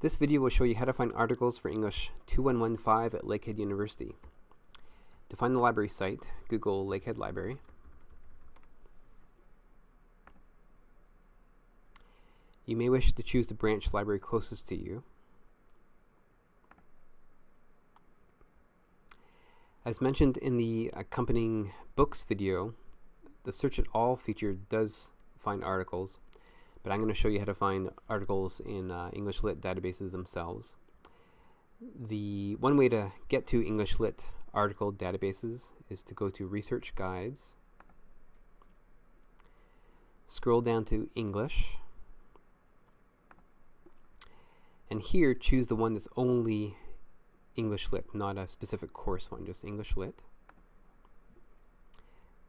This video will show you how to find articles for English 2115 at Lakehead University. To find the library site, Google Lakehead Library. You may wish to choose the branch library closest to you. As mentioned in the accompanying books video, the Search It All feature does find articles, but I'm going to show you how to find articles in English Lit databases themselves. The one way to get to English Lit article databases is to go to Research Guides, scroll down to English, and here choose the one that's only English Lit, not a specific course one, just English Lit.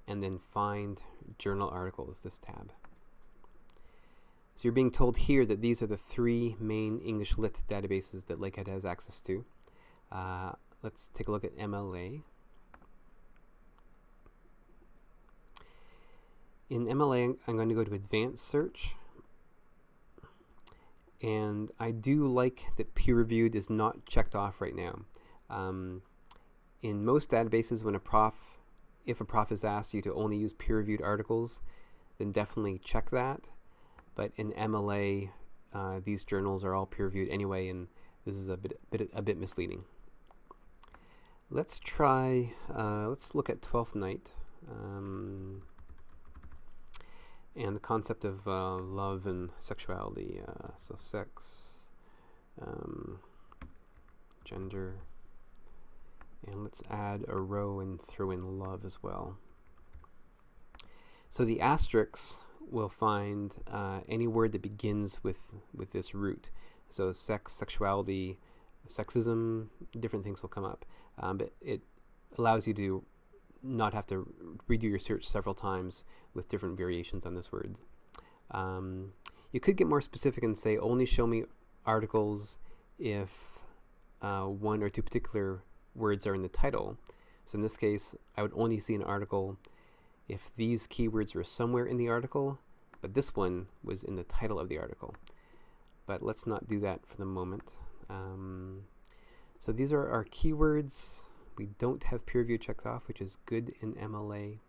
And then find Journal Articles, this tab. So you're being told here that these are the three main English Lit databases that Lakehead has access to. Let's take a look at MLA. In MLA, I'm going to go to Advanced Search. And I do like that peer-reviewed is not checked off right now. In most databases, when if a prof is asked you to only use peer-reviewed articles, then definitely check that. But in MLA, these journals are all peer-reviewed anyway, and this is a bit misleading. Let's try. Let's look at 12th Night. And the concept of love and sexuality. So sex, gender, and let's add a row and throw in love as well. So the asterisks will find any word that begins with this root. So sex, sexuality, sexism, different things will come up. But it allows you to not have to redo your search several times with different variations on this word. You could get more specific and say only show me articles if one or two particular words are in the title. So in this case, I would only see an article if these keywords were somewhere in the article, but this one was in the title of the article. But let's not do that for the moment. So these are our keywords. We don't have peer review checked off, which is good in MLA.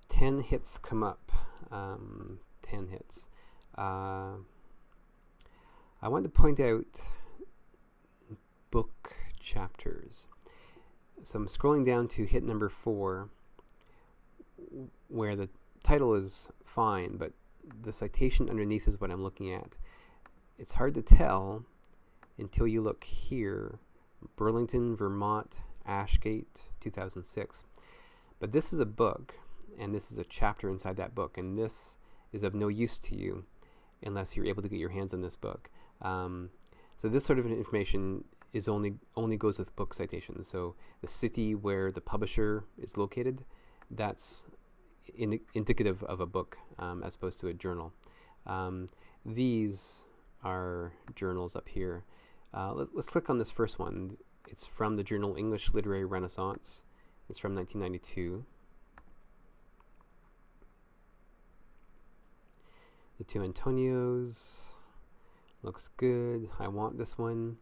10 hits come up. 10 hits. I want to point out book chapters. So I'm scrolling down to hit number 4, where the title is fine, but the citation underneath is what I'm looking at. It's hard to tell until you look here, Burlington, Vermont, Ashgate, 2006. But this is a book, and this is a chapter inside that book, and this is of no use to you unless you're able to get your hands on this book. So this sort of information is only goes with book citations. So the city where the publisher is located, that's indicative of a book as opposed to a journal. These are journals up here. Let's click on this first one. It's from the journal English Literary Renaissance. It's from 1992. The Two Antonios. Looks good. I want this one.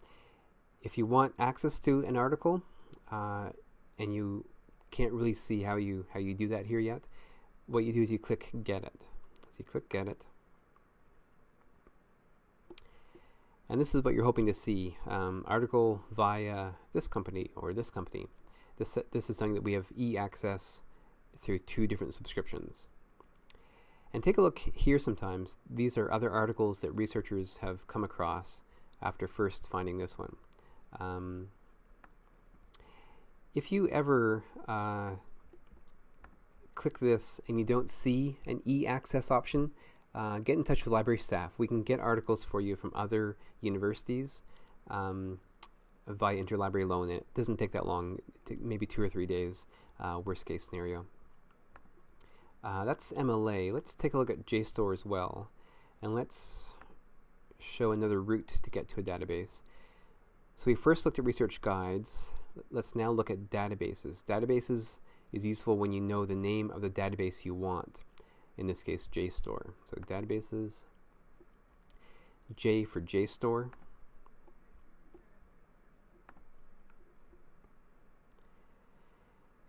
If you want access to an article and you can't really see how you do that here yet, what you do is you click Get It. So you click Get It. And this is what you're hoping to see. Article via this company or this company. This is something that we have e-access through 2 different subscriptions. And take a look here sometimes. These are other articles that researchers have come across after first finding this one. If you ever click this and you don't see an e-access option, get in touch with library staff. We can get articles for you from other universities via interlibrary loan. It doesn't take that long, maybe 2 or 3 days, worst case scenario. That's MLA. Let's take a look at JSTOR as well, and let's show another route to get to a database. So we first looked at research guides. Let's now look at databases. Databases is useful when you know the name of the database you want. In this case, JSTOR. So databases, J for JSTOR.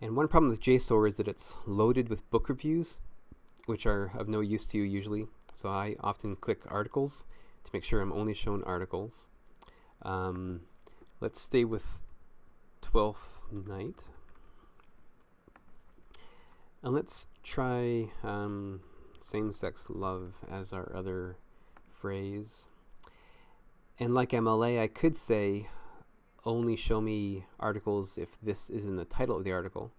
And one problem with JSTOR is that it's loaded with book reviews, which are of no use to you usually. So I often click articles to make sure I'm only shown articles. Let's stay with Twelfth Night. And let's try same-sex love as our other phrase. And like MLA, I could say only show me articles if this is in the title of the article.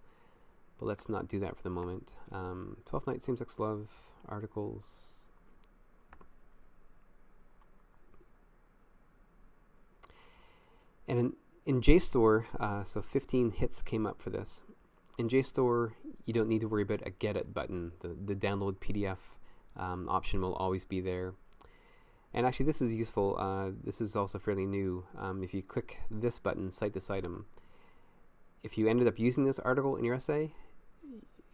But let's not do that for the moment. 12th Night, same-sex love, articles. And in JSTOR, so 15 hits came up for this. In JSTOR, you don't need to worry about a Get It button. The download PDF option will always be there. And actually, this is useful. This is also fairly new. If you click this button, Cite this item, if you ended up using this article in your essay,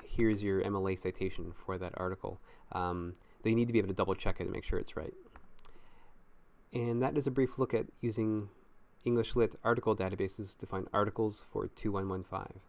here's your MLA citation for that article. Though you need to be able to double check it and make sure it's right. And that is a brief look at using English Lit article databases to find articles for 2115.